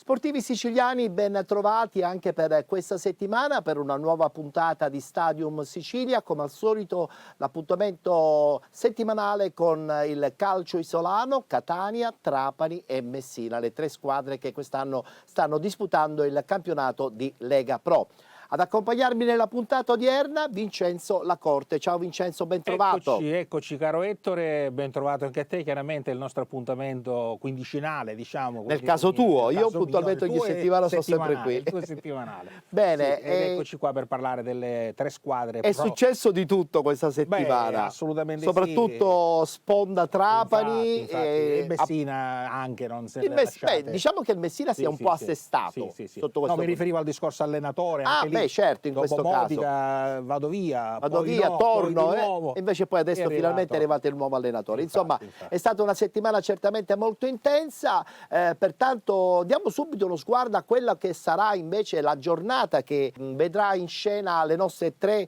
Sportivi siciliani, ben trovati anche per questa settimana per una nuova puntata di Stadium Sicilia. Come al solito l'appuntamento settimanale con il calcio isolano, Catania, Trapani e Messina, le tre squadre che quest'anno stanno disputando il campionato di Lega Pro. Ad accompagnarmi nella puntata odierna Vincenzo Lacorte. Ciao Vincenzo, ben trovato. Eccoci caro Ettore, ben trovato anche a te. Chiaramente il nostro appuntamento quindicinale, diciamo. Nel caso tuo, io puntualmente ogni settimana sono sempre qui. Il tuo settimanale. Bene. Sì, eccoci qua per parlare delle tre squadre. È successo di tutto questa settimana. Beh, assolutamente soprattutto sì. Sponda Trapani infatti, e Messina anche non se ne lasciate. Diciamo che il Messina sia un po' assestato sotto questo mi riferivo al discorso allenatore. Anche lì, certo, in questo Modica, caso vado via, torno e invece poi adesso finalmente è arrivato il nuovo allenatore. Insomma, è stata una settimana certamente molto intensa, pertanto diamo subito uno sguardo a quella che sarà invece la giornata che vedrà in scena le nostre tre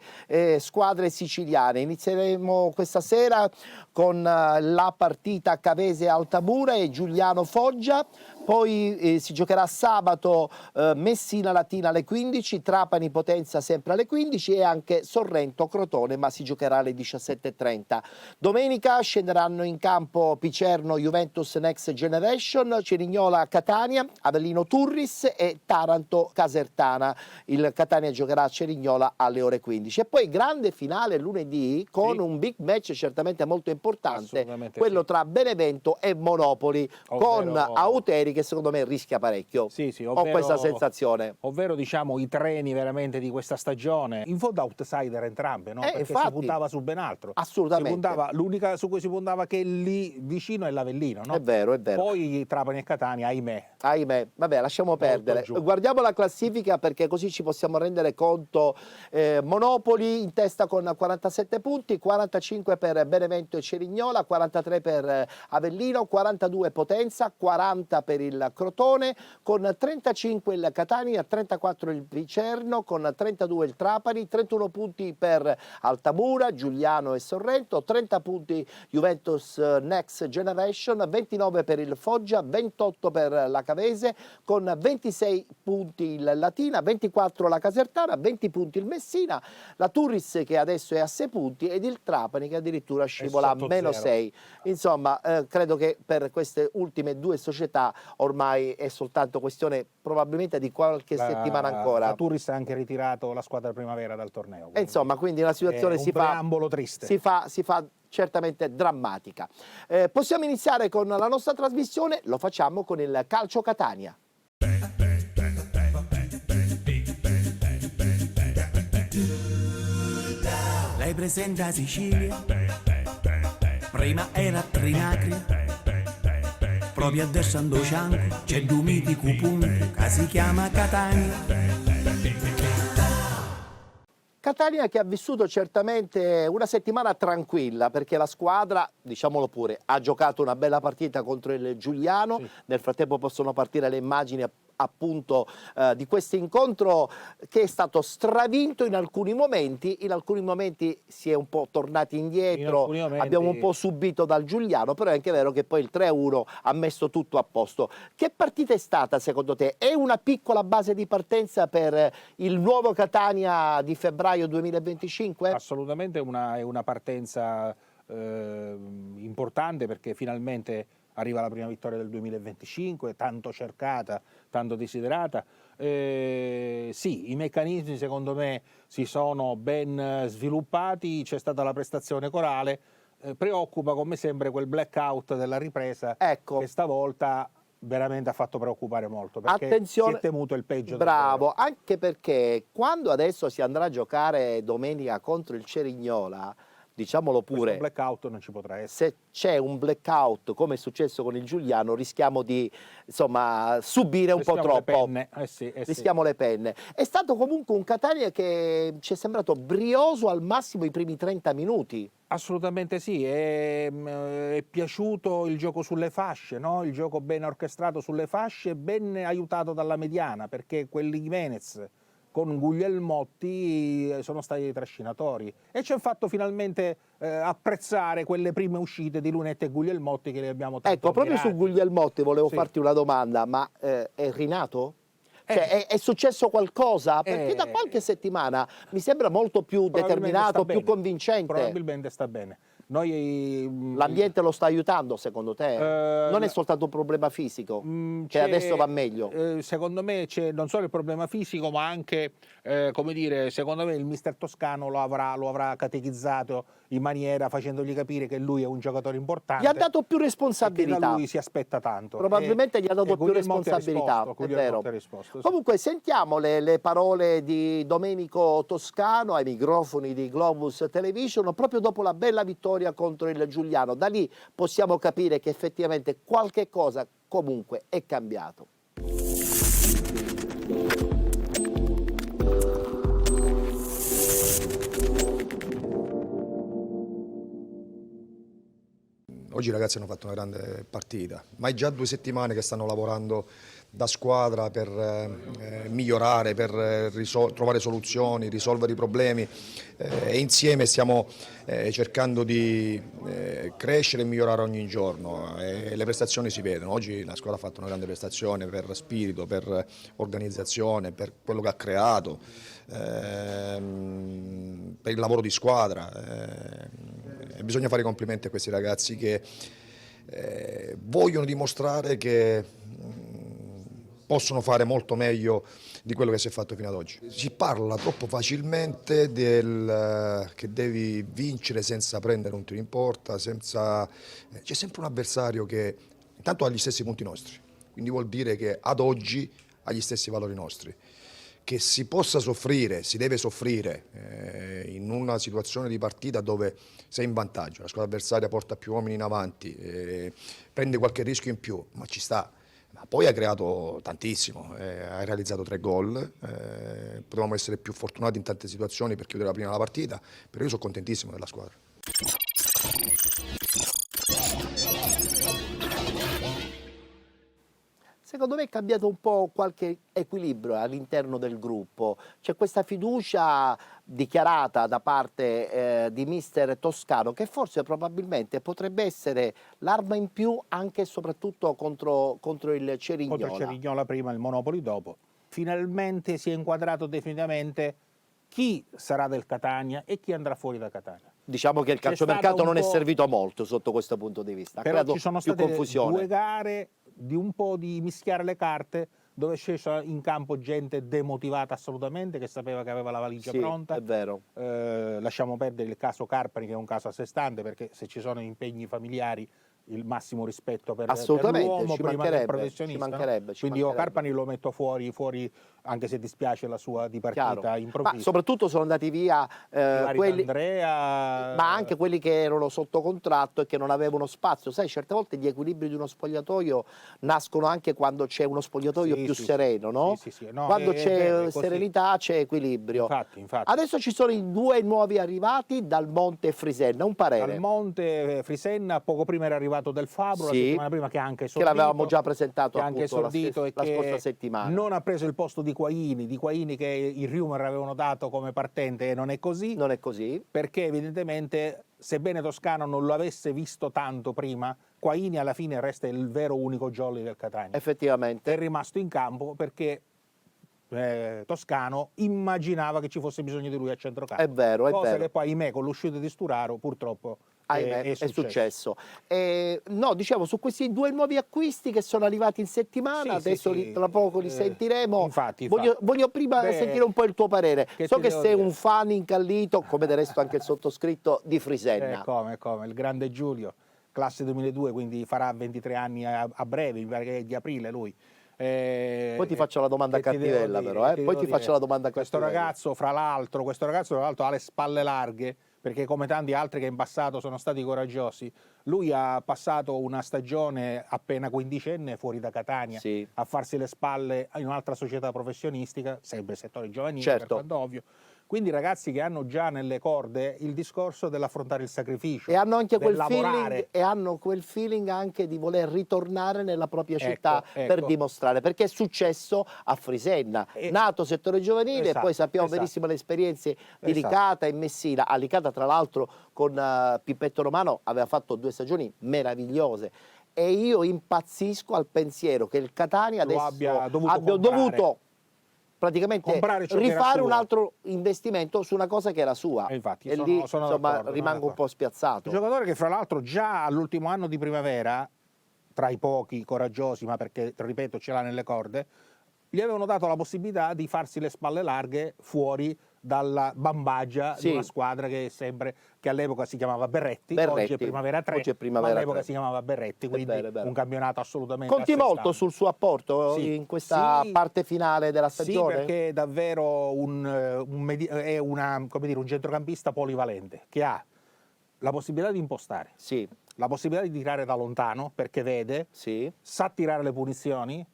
squadre siciliane. Inizieremo questa sera con la partita Cavese-Altamura e Giuliano-Foggia. Poi si giocherà sabato Messina Latina alle 15, Trapani Potenza sempre alle 15 e anche Sorrento Crotone, ma si giocherà alle 17:30. Domenica scenderanno in campo Picerno Juventus Next Generation, Cerignola Catania, Avellino Turris e Taranto Casertana. Il Catania giocherà a Cerignola alle ore 15. E poi grande finale lunedì con un big match certamente molto importante, quello tra Benevento e Monopoli, con Auteri che secondo me rischia parecchio. Ho questa sensazione. Ovvero diciamo i treni veramente di questa stagione, in fondo outsider entrambe, no? Perché infatti, si puntava su ben altro. Assolutamente. L'unica su cui si puntava che è lì vicino è l'Avellino, no? È vero, è vero. Poi Trapani e Catania, ahimè. Vabbè, lasciamo perdere. Guardiamo la classifica perché così ci possiamo rendere conto. Monopoli in testa con 47 punti, 45 per Benevento e Cerignola, 43 per Avellino, 42 Potenza, 40 per il Crotone, con 35 il Catania, 34 il Picerno, con 32 il Trapani, 31 punti per Altamura, Giuliano e Sorrento, 30 punti Juventus Next Generation, 29 per il Foggia, 28 per la Cavese, con 26 punti il Latina, 24 la Casertana, 20 punti il Messina, la Turris che adesso è a 6 punti ed il Trapani che addirittura scivola a -6. Insomma, credo che per queste ultime due società ormai è soltanto questione probabilmente di qualche settimana ancora. La Turris ha anche ritirato la squadra primavera dal torneo. E insomma, quindi la situazione si fa certamente drammatica. Possiamo iniziare con la nostra trasmissione, lo facciamo con il Calcio Catania. Lei presenta Sicilia, prima era Trinacria, proprio adesso ando cianco, c'è due mitico punto che si chiama Catania. Catania che ha vissuto certamente una settimana tranquilla perché la squadra, diciamolo pure, ha giocato una bella partita contro il Giuliano. Nel frattempo possono partire le immagini appunto di questo incontro che è stato stravinto in alcuni momenti si è un po' tornati indietro, abbiamo un po' subito dal Giuliano, però è anche vero che poi il 3-1 ha messo tutto a posto. Che partita è stata secondo te? È una piccola base di partenza per il nuovo Catania di febbraio 2025? Assolutamente è una partenza importante perché finalmente arriva la prima vittoria del 2025, tanto cercata, tanto desiderata. Sì, i meccanismi secondo me si sono ben sviluppati, c'è stata la prestazione corale, preoccupa come sempre quel blackout della ripresa che stavolta veramente ha fatto preoccupare molto perché si è temuto il peggio. Bravo, anche perché quando adesso si andrà a giocare domenica contro il Cerignola, diciamolo pure, un blackout non ci potrà essere. Se c'è un blackout come è successo con il Giuliano rischiamo di subire un po' troppo. Rischiamo le penne. È stato comunque un Catania che ci è sembrato brioso al massimo i primi 30 minuti. Assolutamente sì, è piaciuto il gioco sulle fasce, no? Il gioco ben orchestrato sulle fasce, ben aiutato dalla mediana, perché quel Jimenez con Guglielmotti sono stati dei trascinatori e ci hanno fatto finalmente apprezzare quelle prime uscite di Lunetta e Guglielmotti che le abbiamo tanto Ecco, proprio su ammirate. Guglielmotti volevo Sì. farti una domanda, ma è rinato? Cioè, è successo qualcosa? Perché da qualche settimana mi sembra molto più determinato, più convincente. Probabilmente sta bene. Noi, L'ambiente lo sta aiutando secondo te? Non è soltanto un problema fisico, che adesso va meglio? Secondo me c'è non solo il problema fisico, ma anche, come dire, secondo me il mister Toscano lo avrà catechizzato in maniera facendogli capire che lui è un giocatore importante. Gli ha dato più e che responsabilità. da lui si aspetta tanto. Probabilmente gli ha dato più Guglielmotti responsabilità, è vero. Ha risposto, sì. Comunque sentiamo le parole di Domenico Toscano ai microfoni di Globus Television proprio dopo la bella vittoria contro il Giuliano. Da lì possiamo capire che effettivamente qualche cosa comunque è cambiato. Oggi i ragazzi hanno fatto una grande partita, ma è già 2 settimane che stanno lavorando da squadra per migliorare, per trovare soluzioni, risolvere i problemi e insieme stiamo cercando di crescere e migliorare ogni giorno e le prestazioni si vedono. Oggi la squadra ha fatto una grande prestazione per spirito, per organizzazione, per quello che ha creato, per il lavoro di squadra. E bisogna fare i complimenti a questi ragazzi che vogliono dimostrare che possono fare molto meglio di quello che si è fatto fino ad oggi. Si parla troppo facilmente che devi vincere senza prendere un tiro in porta, c'è sempre un avversario che intanto ha gli stessi punti nostri, quindi vuol dire che ad oggi ha gli stessi valori nostri. Che si possa soffrire, si deve soffrire in una situazione di partita dove sei in vantaggio, la squadra avversaria porta più uomini in avanti, prende qualche rischio in più, ma ci sta. Ma poi ha creato tantissimo, ha realizzato 3 gol, potevamo essere più fortunati in tante situazioni per chiudere la prima partita, però io sono contentissimo della squadra. Secondo me è cambiato un po' qualche equilibrio all'interno del gruppo. C'è questa fiducia dichiarata da parte di mister Toscano che forse probabilmente potrebbe essere l'arma in più anche e soprattutto contro il Cerignola. Contro il Cerignola prima, il Monopoli dopo. Finalmente si è inquadrato definitivamente chi sarà del Catania e chi andrà fuori da Catania. Diciamo che il calciomercato non è servito a molto sotto questo punto di vista. Però ci sono più state confusione. 2 gare di un po' di mischiare le carte, dove è scesa in campo gente demotivata assolutamente, che sapeva che aveva la valigia Sì, pronta. è vero. Lasciamo perdere il caso Carpani, che è un caso a sé stante, perché se ci sono impegni familiari il massimo rispetto per l'uomo prima del professionista. Ci mancherebbe. Quindi io Carpani lo metto fuori, anche se dispiace la sua dipartita improvvisa. Ma soprattutto sono andati via quelli, Andrea, ma anche quelli che erano sotto contratto e che non avevano spazio. Sai, certe volte gli equilibri di uno spogliatoio nascono anche quando c'è uno spogliatoio più sereno, no? Sì. No, quando c'è così. Serenità c'è equilibrio. Infatti. Adesso ci sono i 2 nuovi arrivati, Dal Monte e Frisenna. Un parere? Dal Monte, Frisenna, poco prima era arrivato Del Fabbro, la settimana prima, che ha anche esordito, che l'avevamo già presentato la scorsa settimana. Non ha preso il posto di Quaini che i rumor avevano dato come partente, e non è così. Non è così. Perché evidentemente, sebbene Toscano non lo avesse visto tanto prima, Quaini alla fine resta il vero unico jolly del Catania. Effettivamente. È rimasto in campo perché Toscano immaginava che ci fosse bisogno di lui a centrocampo. È vero, Cosa che poi, ahimè, con l'uscita di Sturaro purtroppo è successo. No, dicevo, su questi 2 nuovi acquisti che sono arrivati in settimana, adesso tra poco li sentiremo. Infatti. Voglio prima sentire un po' il tuo parere. So che sei un fan incallito, come del resto anche il sottoscritto, di Frisenna. Come il grande Giulio, classe 2002, quindi farà 23 anni a breve, mi pare che è di aprile lui. Poi ti faccio la domanda cattivella, però. Poi ti faccio la domanda cattivella. Questo ragazzo, tra l'altro, ha le spalle larghe, perché come tanti altri che in passato sono stati coraggiosi, lui ha passato una stagione appena quindicenne fuori da Catania a farsi le spalle in un'altra società professionistica, sempre settore giovanile, per quanto ovvio. Quindi ragazzi che hanno già nelle corde il discorso dell'affrontare il sacrificio, e hanno anche del quel feeling, lavorare. e hanno quel feeling anche di voler ritornare nella propria città per ecco. dimostrare, perché è successo a Frisenna, nato settore giovanile, e poi sappiamo benissimo le esperienze di Licata e Messina. A Licata tra l'altro con Pippetto Romano aveva fatto 2 stagioni meravigliose, e io impazzisco al pensiero che il Catania adesso abbia abbia dovuto praticamente comprare ciò che era rifare un suo. altro investimento su una cosa che era sua, E infatti e sono lì d'accordo, insomma sono rimango un d'accordo. po' spiazzato. Un giocatore che fra l'altro già all'ultimo anno di primavera, tra i pochi coraggiosi, ma perché ripeto ce l'ha nelle corde, gli avevano dato la possibilità di farsi le spalle larghe fuori dalla bambagia Sì. di una squadra che all'epoca si chiamava Berretti, oggi è Primavera 3, oggi è Primavera ma all'epoca 3. si chiamava Berretti, quindi vero, è vero. un campionato assolutamente Conti molto assestante. sul suo apporto Sì. in questa Sì. parte finale della stagione? Sì, perché è davvero è un centrocampista polivalente che ha la possibilità di impostare, Sì, la possibilità di tirare da lontano perché vede, sì. sa tirare le punizioni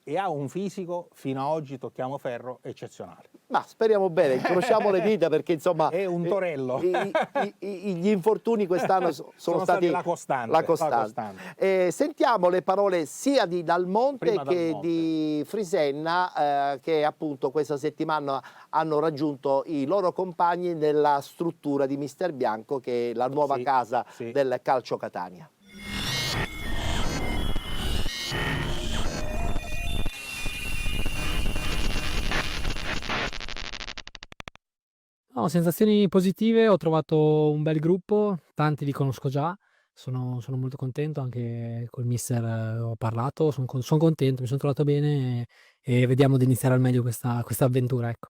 e ha un fisico, fino ad oggi tocchiamo ferro, eccezionale. Ma speriamo bene, incrociamo le dita, perché insomma È un torello. Gli infortuni quest'anno sono stati la costante. Sentiamo le parole sia di Dalmonte Prima che Dalmonte. di Frisenna, che appunto questa settimana hanno raggiunto i loro compagni nella struttura di Mister Bianco, che è la nuova Sì, casa sì. del calcio Catania. No, sensazioni positive, ho trovato un bel gruppo, tanti li conosco già, sono molto contento, anche col mister ho parlato, son contento, mi son trovato bene, e vediamo di iniziare al meglio questa avventura, ecco.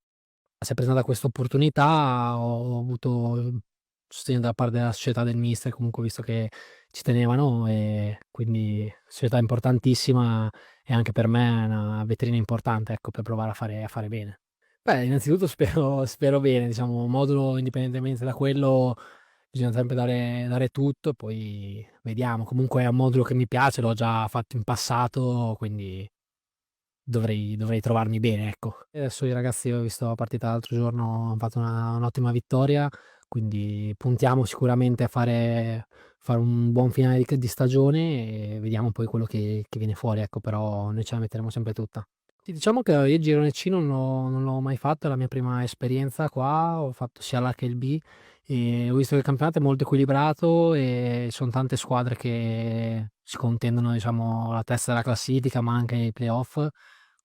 Si è presentata questa opportunità, ho avuto sostegno da parte della società, del mister, comunque ho visto che ci tenevano, e quindi società importantissima, e anche per me è una vetrina importante, ecco, per provare a fare bene. Beh, innanzitutto spero bene, diciamo, modulo indipendentemente da quello, bisogna sempre dare tutto, e poi vediamo. Comunque è un modulo che mi piace, l'ho già fatto in passato, quindi dovrei trovarmi bene, ecco. E adesso i ragazzi, ho visto la partita l'altro giorno, han fatto un'ottima vittoria, quindi puntiamo sicuramente a fare un buon finale di stagione, e vediamo poi quello che viene fuori, ecco, però noi ce la metteremo sempre tutta. Sì, diciamo che io il girone C non l'ho mai fatto, è la mia prima esperienza qua, ho fatto sia l'A che il B, e ho visto che il campionato è molto equilibrato, e son tante squadre che si contendono, diciamo, la testa della classifica, ma anche i playoff,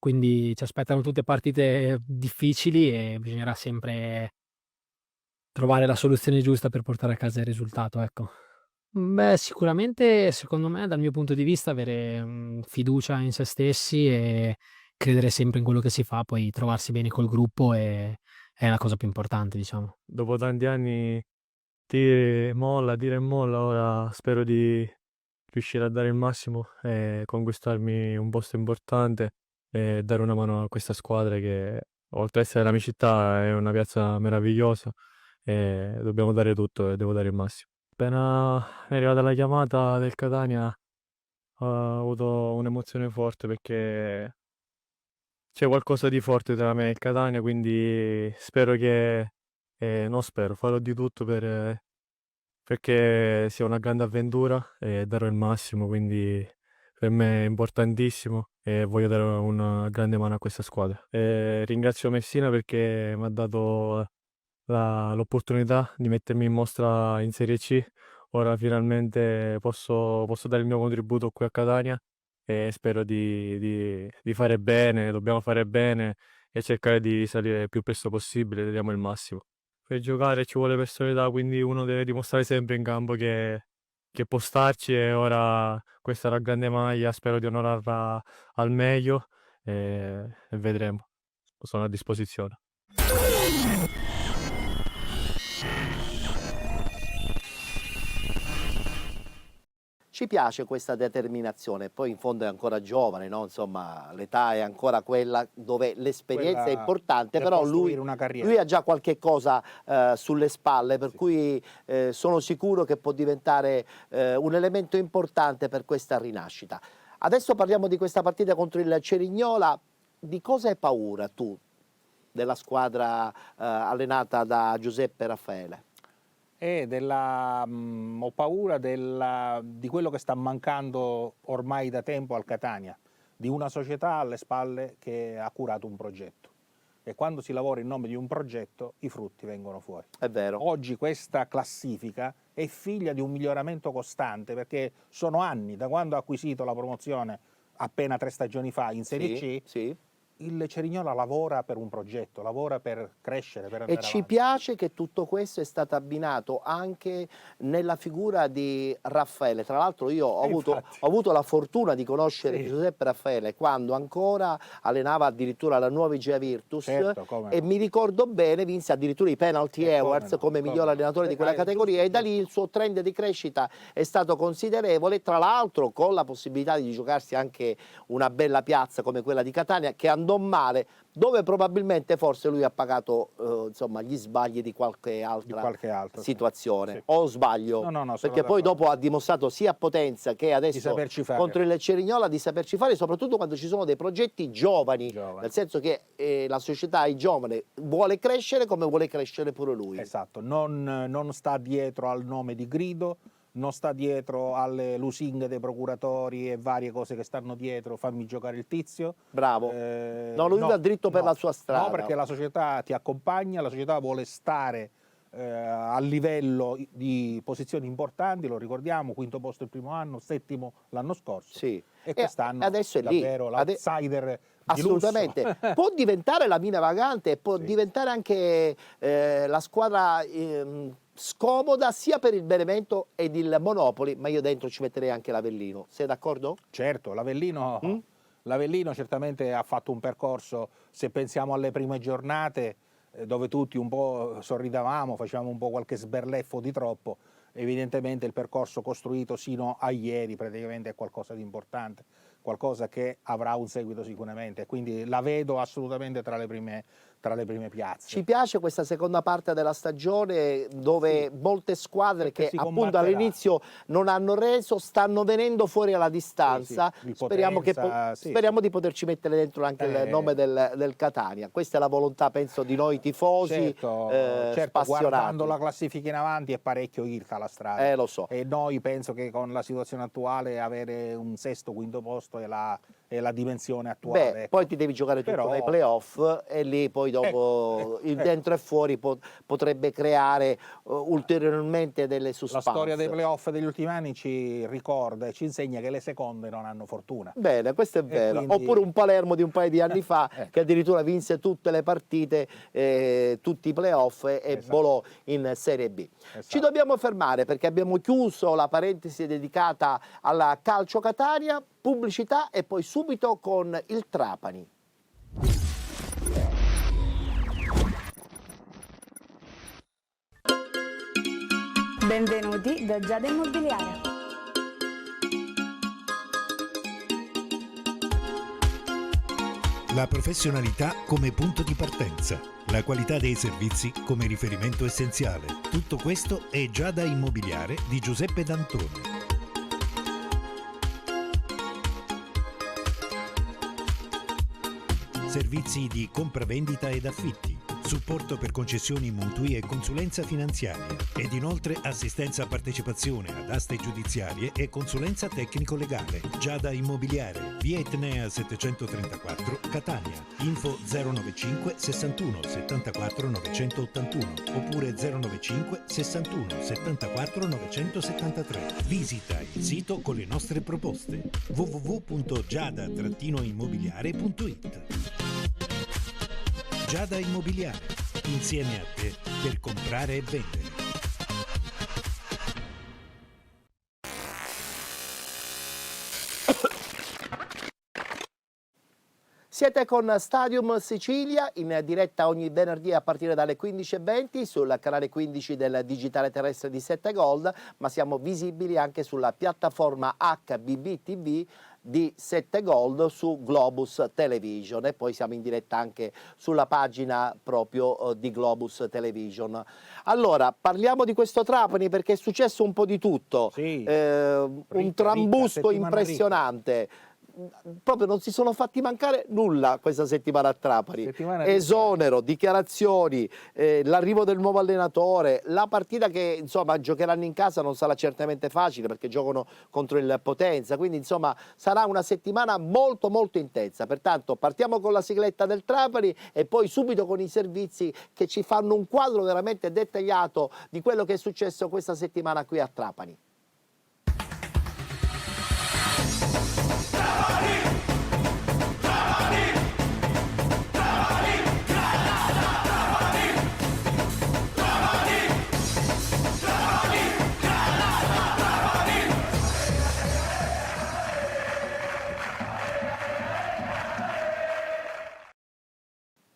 quindi ci aspettano tutte partite difficili, e bisognerà sempre trovare la soluzione giusta per portare a casa il risultato, ecco. Beh, sicuramente, secondo me, dal mio punto di vista, avere, fiducia in se stessi, e credere sempre in quello che si fa, poi trovarsi bene col gruppo è la cosa più importante, diciamo. Dopo tanti anni tira e molla, ora spero di riuscire a dare il massimo e conquistarmi un posto importante, e dare una mano a questa squadra che, oltre ad essere la mia città, è una piazza meravigliosa, e dobbiamo dare tutto e devo dare il massimo. Appena è arrivata la chiamata del Catania, ho avuto un'emozione forte, perché c'è qualcosa di forte tra me e il Catania, quindi spero che, non spero, farò di tutto perché sia una grande avventura, e darò il massimo, quindi per me è importantissimo, e voglio dare una grande mano a questa squadra. Ringrazio Messina perché mi ha dato l'opportunità di mettermi in mostra in Serie C. Ora finalmente posso dare il mio contributo qui a Catania, e spero di fare bene, dobbiamo fare bene, e cercare di salire il più presto possibile, diamo il massimo. Per giocare ci vuole personalità, quindi uno deve dimostrare sempre in campo che può starci, e ora questa è la grande maglia, spero di onorarla al meglio, e vedremo. Sono a disposizione. Ci piace questa determinazione, poi in fondo è ancora giovane, no? Insomma, l'età è ancora quella dove l'esperienza è Quella importante, per però costruire una carriera. lui ha già qualche cosa sulle spalle, per cui sono sicuro che può diventare un elemento importante per questa rinascita. Adesso parliamo di questa partita contro il Cerignola. Di cosa hai paura tu? della squadra allenata da Giuseppe Raffaele? Ho paura di quello che sta mancando ormai da tempo al Catania, di una società alle spalle che ha curato un progetto. E quando si lavora in nome di un progetto i frutti vengono fuori. È vero. Oggi questa classifica è figlia di un miglioramento costante, perché sono anni, da quando ha acquisito la promozione appena 3 stagioni fa in Serie C, Sì. il Cerignola lavora per un progetto, lavora per crescere, per andare E ci avanti. piace che tutto questo è stato abbinato anche nella figura di Raffaele. Tra l'altro io ho avuto la fortuna di conoscere Sì. Giuseppe Raffaele quando ancora allenava addirittura la Nuova Igea Virtus, Certo, come e no. mi ricordo bene, vinse addirittura i Penalty Awards come miglior allenatore di quella categoria, e da lì il suo trend di crescita è stato considerevole, tra l'altro con la possibilità di giocarsi anche una bella piazza come quella di Catania, che andò male, dove probabilmente forse lui ha pagato insomma gli sbagli di qualche altra situazione. Sì. O sbaglio? No, Perché poi dopo ha dimostrato sia a Potenza che adesso saperci fare. contro il Cerignola di saperci fare, soprattutto quando ci sono dei progetti giovani. Nel senso che la società è giovane, vuole crescere come vuole crescere pure lui. Esatto, non sta dietro al nome di grido, non sta dietro alle lusinghe dei procuratori e varie cose che stanno dietro, fammi giocare il tizio. Bravo. No, lui va dritto per la sua strada. No, perché la società ti accompagna, la società vuole stare a livello di posizioni importanti, lo ricordiamo, 5° posto il primo anno, 7° l'anno scorso. Sì. E quest'anno adesso è lì. davvero l'outsider Assolutamente. di lusso. Può diventare la mina vagante, può diventare anche la squadra scomoda sia per il Benevento ed il Monopoli, ma io dentro ci metterei anche l'Avellino. Sei d'accordo? Certo, l'Avellino certamente ha fatto un percorso, se pensiamo alle prime giornate, dove tutti un po' sorridavamo, facevamo un po' qualche sberleffo di troppo, evidentemente il percorso costruito sino a ieri praticamente è qualcosa di importante, qualcosa che avrà un seguito sicuramente, quindi la vedo assolutamente tra le prime piazze. Ci piace questa seconda parte della stagione dove molte squadre Perché che si appunto combatterà. all'inizio non hanno reso stanno venendo fuori alla distanza. Il Speriamo, Potenza, speriamo di poterci mettere dentro anche il nome del Catania. Questa è la volontà, penso, di noi tifosi Certo, spassionati. guardando la classifica in avanti è parecchio irta la strada. Lo so. E noi penso che con la situazione attuale avere un 6° o 5° posto è la dimensione attuale. Beh, ecco. poi ti devi giocare tutto nei playoff e lì poi dopo il dentro e fuori potrebbe creare ulteriormente delle suspense. La storia dei playoff degli ultimi anni ci ricorda e ci insegna che le seconde non hanno fortuna. Bene, questo è vero. quindi... Oppure un Palermo di un paio di anni fa che addirittura vinse tutte le partite, tutti i playoff e volò in Serie B. Ci dobbiamo fermare perché abbiamo chiuso la parentesi dedicata alla Calcio Catania, pubblicità e poi subito con il Trapani. Benvenuti da Giada Immobiliare. La professionalità come punto di partenza, la qualità dei servizi come riferimento essenziale. Tutto questo è Giada Immobiliare di Giuseppe D'Antoni. Servizi di compravendita ed affitti, supporto per concessioni mutui e consulenza finanziaria ed inoltre assistenza a partecipazione ad aste giudiziarie e consulenza tecnico-legale. Giada Immobiliare, via Etnea 734, Catania. Info 095 61 74 981 oppure 095 61 74 973. Visita il sito con le nostre proposte www.giada-immobiliare.it. Giada Immobiliare, insieme a te per comprare e vendere. Siete con Stadium Sicilia, in diretta ogni venerdì a partire dalle 15:20 sul canale 15 del digitale terrestre di 7 Gold, ma siamo visibili anche sulla piattaforma HBB TV di 7 Gold su Globus Television, e poi siamo in diretta anche sulla pagina proprio di Globus Television. Allora, parliamo di questo Trapani perché è successo un po' di tutto, Sì, un trambusto impressionante. proprio non si sono fatti mancare nulla questa settimana a Trapani. Esonero, dichiarazioni, l'arrivo del nuovo allenatore, la partita che insomma giocheranno in casa non sarà certamente facile perché giocano contro il Potenza, quindi insomma sarà una settimana molto molto intensa. Pertanto partiamo con la sigletta del Trapani e poi subito con i servizi che ci fanno un quadro veramente dettagliato di quello che è successo questa settimana qui a Trapani.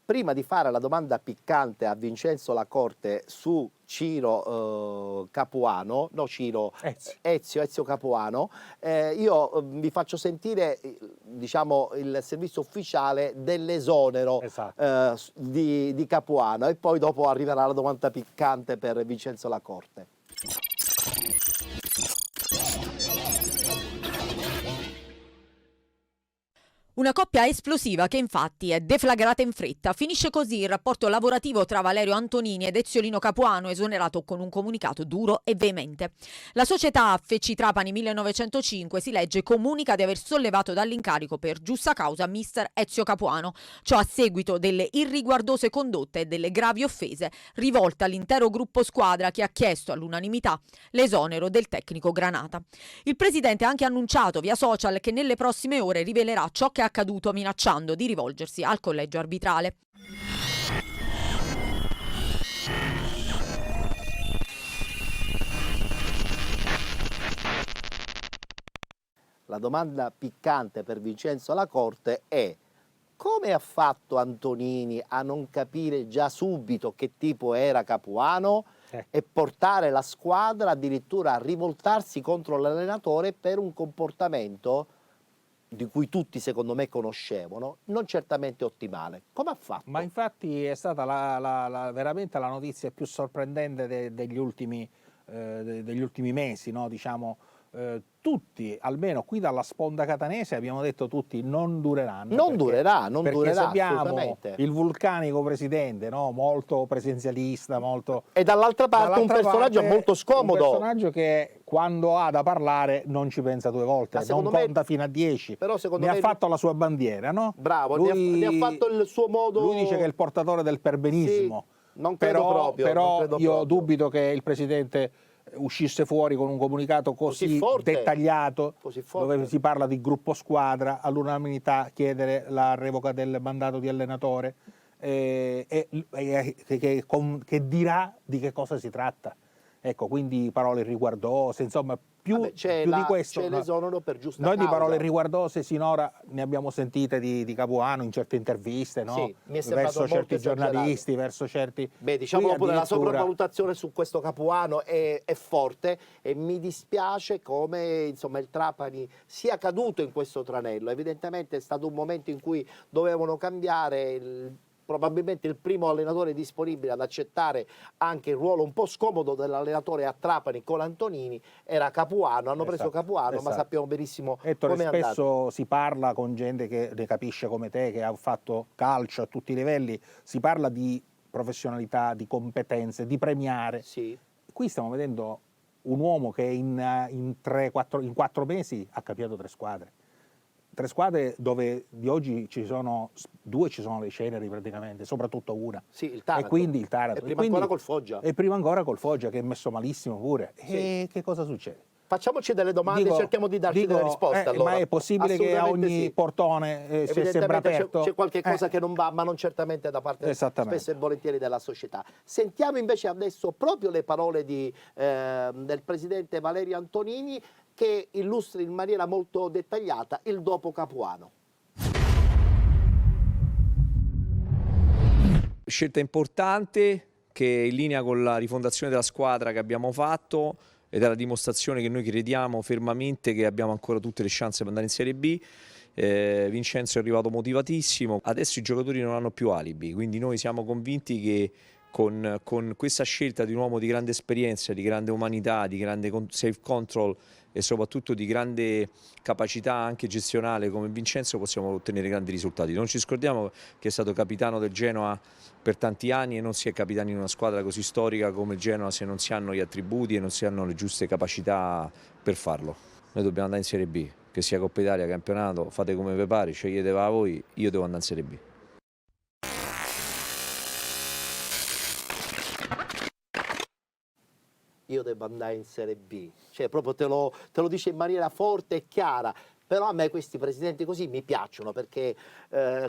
Prima di fare la domanda piccante a Vincenzo Lacorte su Ciro Capuano, no Ciro, Ezio Capuano, io vi faccio sentire diciamo, il servizio ufficiale dell'esonero di Capuano e poi dopo arriverà la domanda piccante per Vincenzo Lacorte. Una coppia esplosiva che infatti è deflagrata in fretta. Finisce così il rapporto lavorativo tra Valerio Antonini ed Eziolino Capuano, esonerato con un comunicato duro e veemente. La società FC Trapani 1905, si legge, comunica di aver sollevato dall'incarico per giusta causa mister Ezio Capuano. Ciò a seguito delle irriguardose condotte e delle gravi offese rivolte all'intero gruppo squadra, che ha chiesto all'unanimità l'esonero del tecnico granata. Il presidente ha anche annunciato via social che nelle prossime ore rivelerà ciò che è accaduto, minacciando di rivolgersi al collegio arbitrale. La domanda piccante per Vincenzo Lacorte è: come ha fatto Antonini a non capire già subito che tipo era Capuano e portare la squadra addirittura a rivoltarsi contro l'allenatore per un comportamento di cui tutti secondo me conoscevano, non certamente ottimale? Come ha fatto? Ma infatti è stata veramente la notizia più sorprendente degli ultimi mesi, no? Diciamo, tutti, almeno qui dalla sponda catanese, abbiamo detto tutti non dureranno. Non durerà abbiamo assolutamente. il vulcanico presidente, no? Molto presenzialista, molto... E dall'altra parte un personaggio molto scomodo. Un personaggio che quando ha da parlare non ci pensa due volte, non conta fino a 10. Però secondo me ha fatto la sua bandiera, no? Bravo, ne ha fatto il suo modo... Lui dice che è il portatore del perbenismo. Sì, non credo proprio. Io dubito che il presidente uscisse fuori con un comunicato così dettagliato, dove si parla di gruppo squadra, all'unanimità chiedere la revoca del mandato di allenatore, che dirà di che cosa si tratta. Ecco, quindi parole riguardose, insomma, più di questo. C'è l'esonero per giusta Noi causa. di parole riguardose sinora ne abbiamo sentite di Capuano in certe interviste, no? Sì, mi è verso certi giornalisti, verso certi... Beh, diciamo pure la sopravvalutazione su questo Capuano è forte e mi dispiace come insomma il Trapani sia caduto in questo tranello. Evidentemente è stato un momento in cui dovevano cambiare probabilmente il primo allenatore disponibile ad accettare anche il ruolo un po' scomodo dell'allenatore a Trapani con Antonini era Capuano, hanno preso Capuano, ma sappiamo benissimo come è andato. Spesso si parla con gente che ne capisce come te, che ha fatto calcio a tutti i livelli, si parla di professionalità, di competenze, di premiare. Sì. Qui stiamo vedendo un uomo che in 4 mesi ha cambiato 3 squadre. 3 squadre dove di oggi ci sono 2, ci sono le ceneri praticamente, soprattutto una. Sì, il Taranto. E quindi il Taranto. E prima ancora col Foggia. E prima ancora col Foggia, che è messo malissimo pure. Sì. E che cosa succede? Facciamoci delle domande e cerchiamo di darci delle risposte. Allora. Ma è possibile che a ogni portone sia sempre aperto? C'è qualche cosa che non va, ma non certamente da parte spesso e volentieri della società. Sentiamo invece adesso proprio le parole del presidente Valerio Antonini, che illustra in maniera molto dettagliata il dopo Capuano. Scelta importante che è in linea con la rifondazione della squadra che abbiamo fatto ed è la dimostrazione che noi crediamo fermamente che abbiamo ancora tutte le chance per andare in Serie B. Vincenzo è arrivato motivatissimo, adesso i giocatori non hanno più alibi, quindi noi siamo convinti che con questa scelta di un uomo di grande esperienza, di grande umanità, di grande self-control e soprattutto di grande capacità anche gestionale come Vincenzo possiamo ottenere grandi risultati. Non ci scordiamo che è stato capitano del Genoa per tanti anni e non si è capitani in una squadra così storica come il Genoa se non si hanno gli attributi e non si hanno le giuste capacità per farlo. Noi dobbiamo andare in Serie B, che sia Coppa Italia, campionato, fate come vi pare, sceglietela voi, io devo andare in Serie B. Io devo andare in Serie B, cioè proprio te lo dice in maniera forte e chiara. Però a me questi presidenti così mi piacciono perché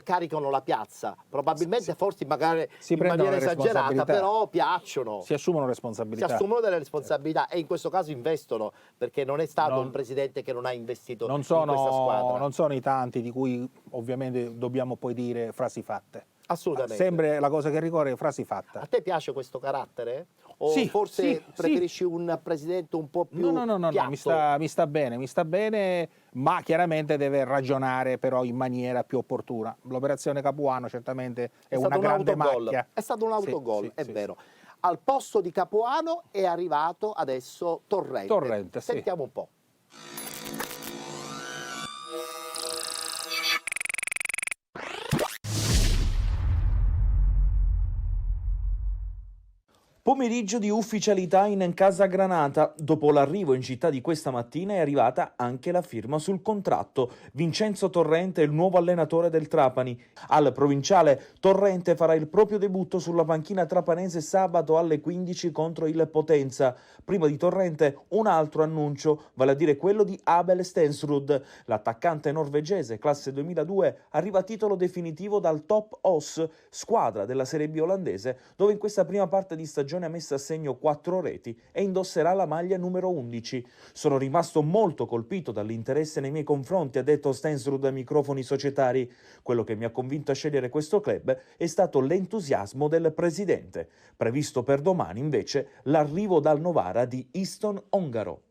caricano la piazza, probabilmente forse magari in maniera esagerata, però piacciono. Si assumono responsabilità. Si assumono delle responsabilità e in questo caso investono, perché non è stato un presidente che non ha investito in questa squadra. Non sono i tanti di cui ovviamente dobbiamo poi dire frasi fatte. Assolutamente. Sempre la cosa che ricorre frasi fatte. A te piace questo carattere? O Sì, forse preferisci un presidente un po' più No, mi sta bene, ma chiaramente deve ragionare però in maniera più opportuna. L'operazione Capuano certamente è una grande macchia. È stato un autogol, Sì, è sì, vero. Al posto di Capuano è arrivato adesso Torrente. Sì. Sentiamo un po'. Pomeriggio di ufficialità in Casa Granata. Dopo l'arrivo in città di questa mattina è arrivata anche la firma sul contratto. Vincenzo Torrente è il nuovo allenatore del Trapani. Al provinciale Torrente farà il proprio debutto sulla panchina trapanese sabato alle 15 contro il Potenza. Prima di Torrente un altro annuncio, vale a dire quello di Abel Stensrud. L'attaccante norvegese, classe 2002, arriva a titolo definitivo dal Top Os, squadra della Serie B olandese, dove in questa prima parte di stagione ha messo a segno 4 reti e indosserà la maglia numero 11. Sono rimasto molto colpito dall'interesse nei miei confronti, ha detto Stensrud ai microfoni societari. Quello che mi ha convinto a scegliere questo club è stato l'entusiasmo del presidente. Previsto per domani invece l'arrivo dal Novara di Easton Ongaro.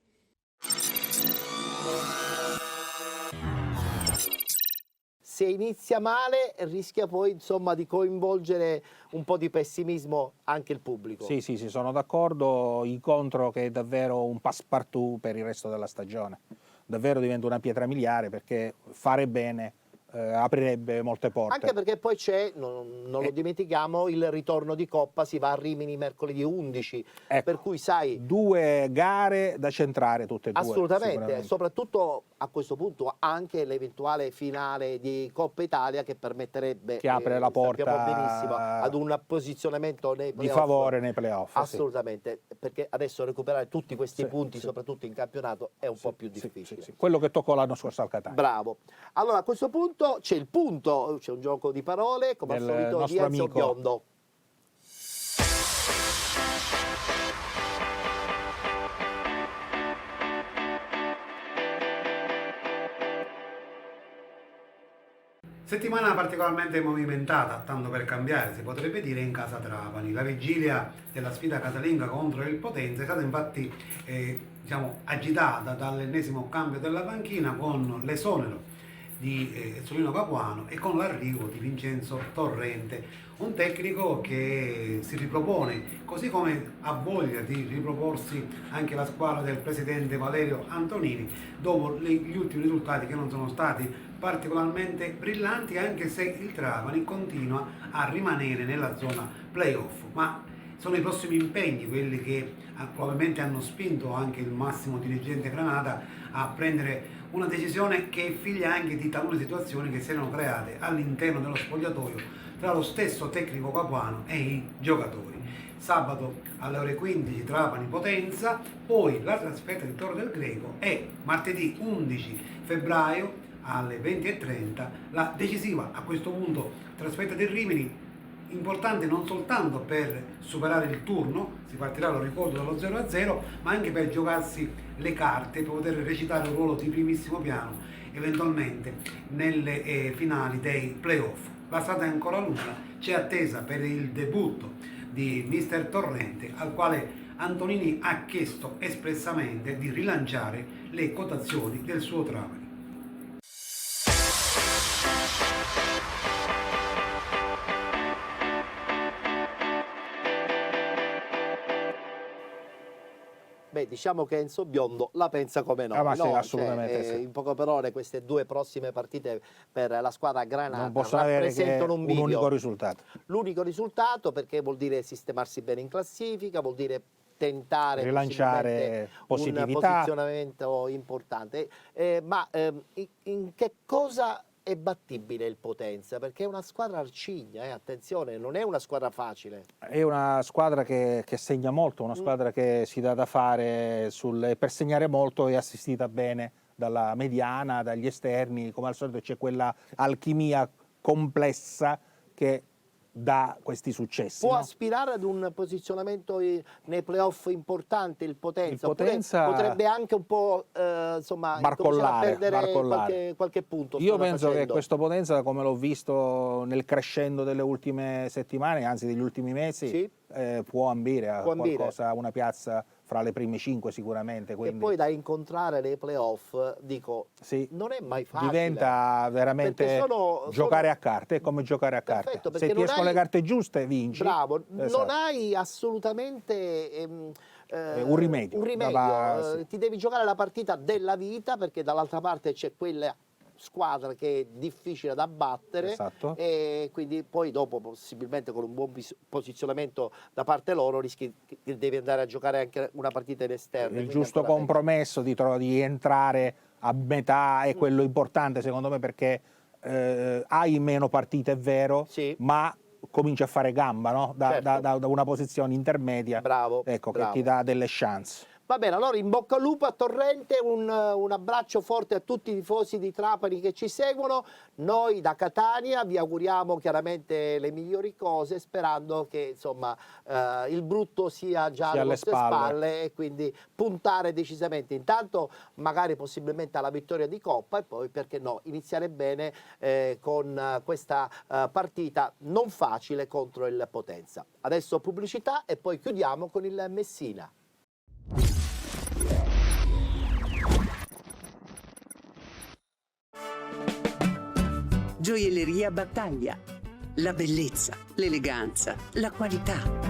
Se inizia male rischia poi insomma di coinvolgere un po' di pessimismo anche il pubblico. Sì, sono d'accordo. Incontro che è davvero un passepartout per il resto della stagione. Davvero diventa una pietra miliare perché fare bene aprirebbe molte porte. Anche perché poi c'è, non lo dimentichiamo, il ritorno di Coppa, si va a Rimini mercoledì 11, ecco, per cui sai... 2 gare da centrare tutte e due. Assolutamente, soprattutto a questo punto anche l'eventuale finale di Coppa Italia che permetterebbe, che apre la porta, sappiamo benissimo, ad un posizionamento nei playoff, di favore nei playoff. Assolutamente, perché adesso recuperare tutti questi punti, soprattutto in campionato, è un po' più difficile. Quello che toccò l'anno scorso al Catania. Bravo. Allora a questo punto c'è il punto, c'è un gioco di parole, come al solito di Enzo Biondo. Settimana particolarmente movimentata, tanto per cambiare, si potrebbe dire, in casa Trapani. La vigilia della sfida casalinga contro il Potenza è stata infatti agitata dall'ennesimo cambio della panchina con l'esonero di Ezzolino Capuano e con l'arrivo di Vincenzo Torrente, un tecnico che si ripropone, così come ha voglia di riproporsi anche la squadra del presidente Valerio Antonini dopo gli ultimi risultati che non sono stati particolarmente brillanti, anche se il Trapani continua a rimanere nella zona playoff. Ma sono i prossimi impegni quelli che probabilmente hanno spinto anche il massimo dirigente Granata a prendere una decisione che è figlia anche di talune situazioni che si erano create all'interno dello spogliatoio tra lo stesso tecnico Capuano e i giocatori. Sabato alle ore 15 Trapani Potenza, poi la trasferta di Torre del Greco e martedì 11 febbraio alle 20:30 la decisiva, a questo punto, trasferta del Rimini, importante non soltanto per superare il turno, si partirà, lo ricordo, dallo 0-0, ma anche per giocarsi le carte, per poter recitare un ruolo di primissimo piano eventualmente nelle finali dei playoff. La strada è ancora lunga, c'è attesa per il debutto di mister Torrente, al quale Antonini ha chiesto espressamente di rilanciare le quotazioni del suo Trapani. Beh, diciamo che Enzo Biondo la pensa come noi, Ma sì, no? assolutamente sì. In poche parole queste due prossime partite per la squadra granata Non possono avere che rappresentano un bivio. unico risultato. L'unico risultato, perché vuol dire sistemarsi bene in classifica, vuol dire tentare Rilanciare un positività. posizionamento importante. In che cosa è battibile il Potenza? Perché è una squadra arcigna, attenzione, non è una squadra facile. È una squadra che segna molto, una squadra che si dà da fare per segnare molto, è assistita bene dalla mediana, dagli esterni, come al solito c'è quella alchimia complessa che dà questi successi. Può no? aspirare ad un posizionamento nei playoff importante il Potenza, Il Potenza potrebbe anche un po' barcollare, a perdere barcollare. Qualche punto. Io penso che facendo. questo Potenza, come l'ho visto nel crescendo delle ultime settimane, anzi degli ultimi mesi, Sì. Può ambire a Può ambire. qualcosa, a una piazza fra le prime 5 sicuramente. E Quindi, poi da incontrare nei playoff, dico, sì, non è mai facile. diventa veramente Perché giocare a carte, è come giocare a carte. Perfetto, Se perché ti non escono hai- le carte giuste, vinci. Bravo, Esatto. non hai assolutamente un rimedio. Sì. Ti devi giocare la partita della vita, perché dall'altra parte c'è quella squadra che è difficile da battere, Esatto. e quindi poi dopo possibilmente con un buon posizionamento da parte loro rischi che devi andare a giocare anche una partita in esterno. Il quindi giusto ancora peggio. compromesso di entrare a metà è quello importante secondo me, perché hai meno partite, è vero, Sì. ma cominci a fare gamba, no? Certo. Da una posizione intermedia, Bravo, ecco, bravo. che ti dà delle chance. Va bene, allora in bocca al lupo a Torrente, un abbraccio forte a tutti i tifosi di Trapani che ci seguono. Noi da Catania vi auguriamo chiaramente le migliori cose, sperando che insomma il brutto sia già alle vostre spalle, e quindi puntare decisamente intanto magari possibilmente alla vittoria di Coppa, e poi perché no iniziare bene con questa partita non facile contro il Potenza. Adesso pubblicità e poi chiudiamo con il Messina. Gioielleria Battaglia. La bellezza, l'eleganza, la qualità.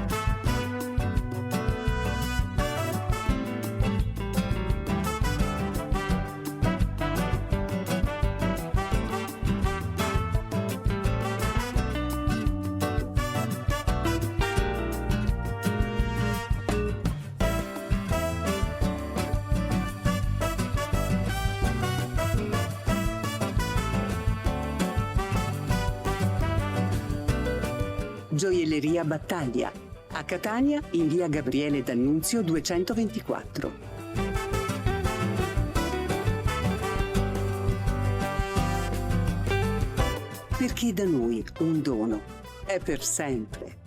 Gioielleria Battaglia. A Catania, in via Gabriele D'Annunzio 224. Perché da noi un dono è per sempre.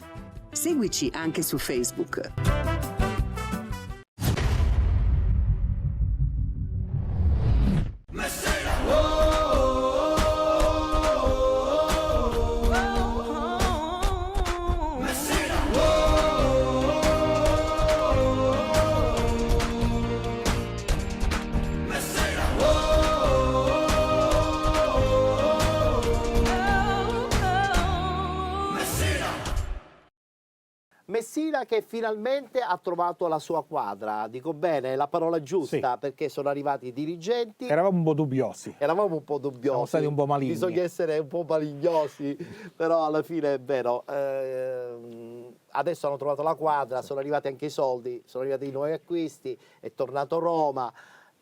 Seguici anche su Facebook. Messina che finalmente ha trovato la sua quadra, dico bene, è la parola giusta, Sì. perché sono arrivati i dirigenti. Eravamo un po' dubbiosi. Eravamo un po' dubbiosi. Siamo stati un po' maligni. Bisogna essere un po' malignosi, però alla fine è vero. Adesso hanno trovato la quadra, sono arrivati anche i soldi, sono arrivati i nuovi acquisti, è tornato Roma.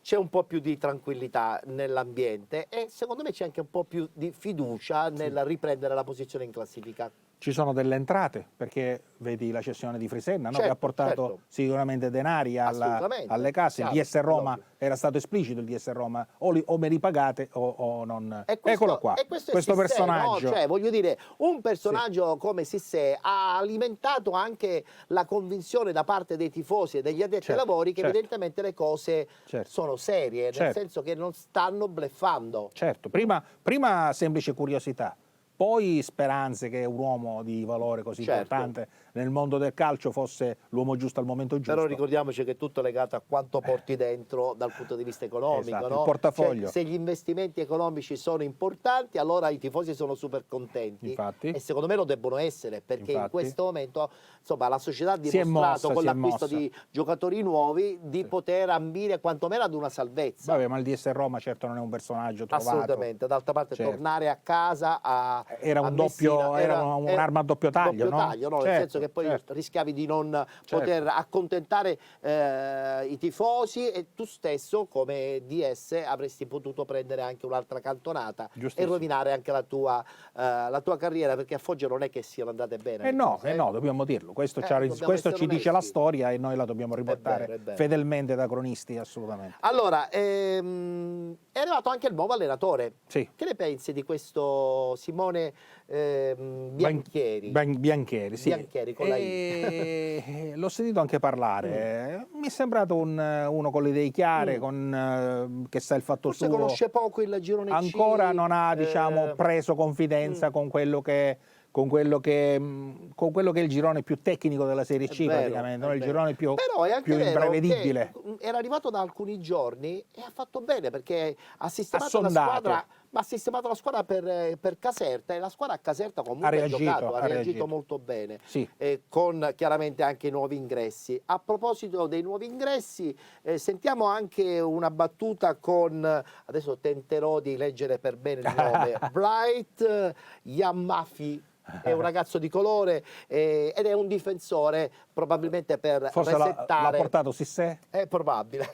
C'è un po' più di tranquillità nell'ambiente e secondo me c'è anche un po' più di fiducia nel riprendere la posizione in classifica. Ci sono delle entrate, perché vedi la cessione di Frisenna, no? Certo, che ha portato certo. sicuramente denari Assolutamente, alle casse. Il chiaro, DS Roma ovvio. era stato esplicito, il DS Roma o me li pagate o non. E questo- Eccolo qua, e questo è questo Sissé, personaggio. no? Cioè, voglio dire, un personaggio come Sissé ha alimentato anche la convinzione da parte dei tifosi e degli addetti ai Certo, lavori che certo. evidentemente le cose Certo. sono serie, nel Certo. senso che non stanno bleffando. Certo, prima semplice curiosità, poi speranze che un uomo di valore così importante nel mondo del calcio fosse l'uomo giusto al momento giusto. Però ricordiamoci che è tutto legato a quanto porti dentro dal punto di vista economico, Esatto, no? il portafoglio. Cioè, se gli investimenti economici sono importanti, allora i tifosi sono super contenti. Infatti. E secondo me lo debbono essere, perché in Infatti. questo momento insomma, la società ha Si è dimostrato mossa, con si è l'acquisto mossa. di giocatori nuovi di poter ambire quantomeno ad una salvezza. Vabbè, ma il DS Roma certo non è un personaggio trovato. Assolutamente, d'altra parte Certo. tornare a casa Era un doppio, era un'arma a doppio taglio, doppio no? taglio, no? Nel Certo, senso che poi certo. rischiavi di non poter accontentare i tifosi, e tu stesso come DS avresti potuto prendere anche un'altra cantonata e Giustissimo. rovinare anche la tua carriera, perché a Foggia non è che siano andate bene. No, dobbiamo dirlo. Questo, questo ci dice la storia e noi la dobbiamo riportare È vero. fedelmente da cronisti, assolutamente. Allora, è arrivato anche il nuovo allenatore. Sì. Che ne pensi di questo Simone Bianchieri? Bianchieri, sì. Bianchieri con la I. L'ho sentito anche parlare. Mi è sembrato uno con le idee chiare, che sa il fatto Forse suo. conosce poco il girone C. Ancora non ha, diciamo, preso confidenza con quello che è il girone più tecnico della Serie C, praticamente, no? Il girone più Però è anche vero imprevedibile. che era arrivato da alcuni giorni e ha fatto bene, perché ha sistemato la sondato. squadra, ma ha sistemato la squadra per Caserta, e la squadra a Caserta comunque ha reagito molto bene, sì. Con chiaramente anche nuovi ingressi. A proposito dei nuovi ingressi, sentiamo anche una battuta con, adesso tenterò di leggere per bene il nome, Bright Yamafi. È un ragazzo di colore ed è un difensore, probabilmente per Forse resettare. l'ha portato Sissé? È probabile,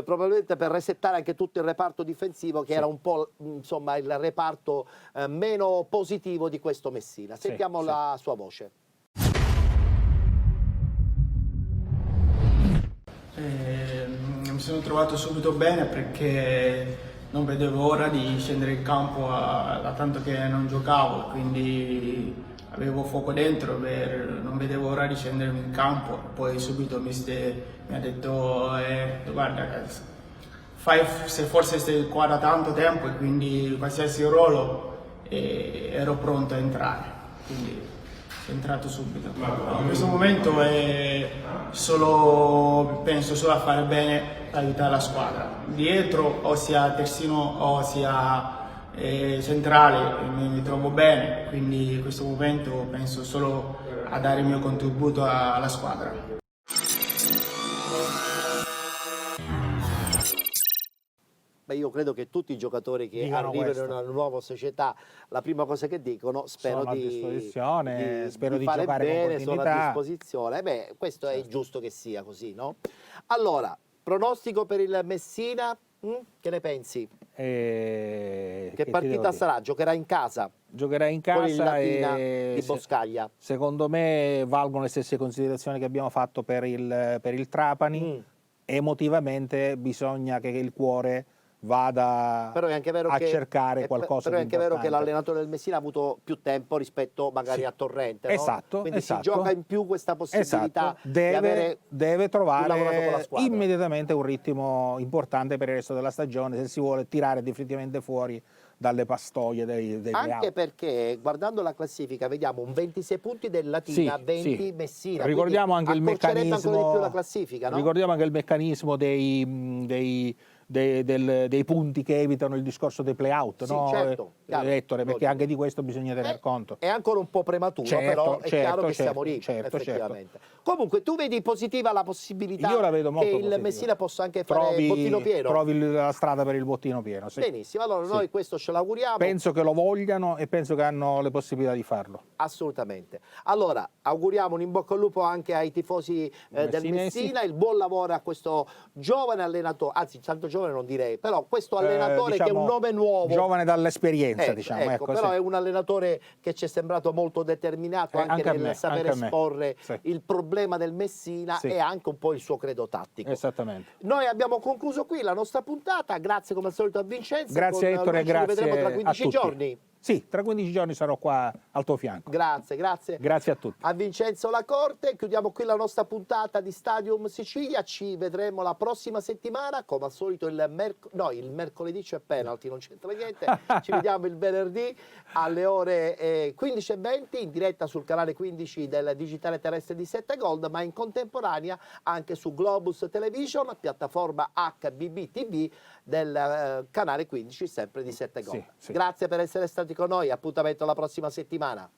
probabilmente per resettare anche tutto il reparto difensivo, che era un po' insomma il reparto meno positivo di questo Messina. Sentiamo la sua voce. Mi sono trovato subito bene, perché non vedevo ora di scendere in campo da tanto che non giocavo, quindi avevo fuoco dentro, non vedevo ora di scendere in campo. Poi subito il mister mi ha detto guarda, forse sei qua da tanto tempo, e quindi qualsiasi ruolo ero pronto a entrare, quindi sono entrato subito. In questo momento penso solo a fare bene, aiutare la squadra dietro, o sia terzino o sia centrale, mi trovo bene, quindi in questo momento penso solo a dare il mio contributo alla squadra. Io credo che tutti i giocatori che Dicono arrivano questo. in una nuova società, la prima cosa che dicono, spero Sono a di disposizione, spero di fare giocare con bene, sono a continuità. disposizione. Questo è giusto che sia così, no? Allora, pronostico per il Messina, che ne pensi? Che ti devo partita dire? sarà? Giocherà in casa? Giocherà in Con il casa Latina e di Boscaglia. secondo me valgono le stesse considerazioni che abbiamo fatto per il Trapani. Emotivamente bisogna che il cuore vada Però è anche vero a che, cercare qualcosa però è di anche vero che importante. l'allenatore del Messina ha avuto più tempo rispetto magari a Torrente, no? Esatto, Quindi esatto. si gioca in più questa possibilità Esatto. di avere Deve più lavorato con la trovare squadra. immediatamente un ritmo importante per il resto della stagione, se si vuole tirare definitivamente fuori dalle pastoie dei Anche playout. perché guardando la classifica vediamo un 26 punti del Latina, Sì, 20 sì. Messina. Ricordiamo anche il accorcerebbe meccanismo, ancora di più la classifica, no? ricordiamo anche il meccanismo dei punti che evitano il discorso dei playout, Sì, no? certo, chiaro, Ettore, perché logico. anche di questo bisogna tener conto. È ancora un po' prematuro, Certo, però è chiaro certo, che siamo certo, lì, certo, effettivamente. Comunque, tu vedi positiva la possibilità Io la vedo molto che il positiva. Messina possa anche fare bottino pieno? Trovi la strada per il bottino pieno, sì. Benissimo, allora Sì. noi questo ce l'auguriamo. Penso che lo vogliano e penso che hanno le possibilità di farlo. Assolutamente. Allora, auguriamo un in bocca al lupo anche ai tifosi del Messinesi. Messina, il buon lavoro a questo giovane allenatore, anzi tanto giovane non direi, però questo allenatore che è un nome nuovo. Giovane dall'esperienza, Ecco, diciamo. ecco, Ecco, però sì. è un allenatore che ci è sembrato molto determinato anche anche a nel me, sapere anche a me. esporre Sì. il problema del Messina Sì. e anche un po' il suo credo tattico. Esattamente. Noi abbiamo concluso qui la nostra puntata, grazie come al solito a Vincenzo. Grazie, con Ettore, lui ci rivedremo grazie tra a 15 tutti. giorni. Sì, tra 15 giorni sarò qua al tuo fianco. Grazie, grazie. Grazie a tutti. A Vincenzo Lacorte, chiudiamo qui la nostra puntata di Stadium Sicilia, ci vedremo la prossima settimana, come al solito il mercoledì c'è penalty, non c'entra niente, ci vediamo il venerdì alle ore 15:20 in diretta sul canale 15 del digitale terrestre di 7 Gold, ma in contemporanea anche su Globus Television, piattaforma HBB TV del canale 15 sempre di 7 Gold. Sì. Grazie per essere stati con noi, appuntamento la prossima settimana.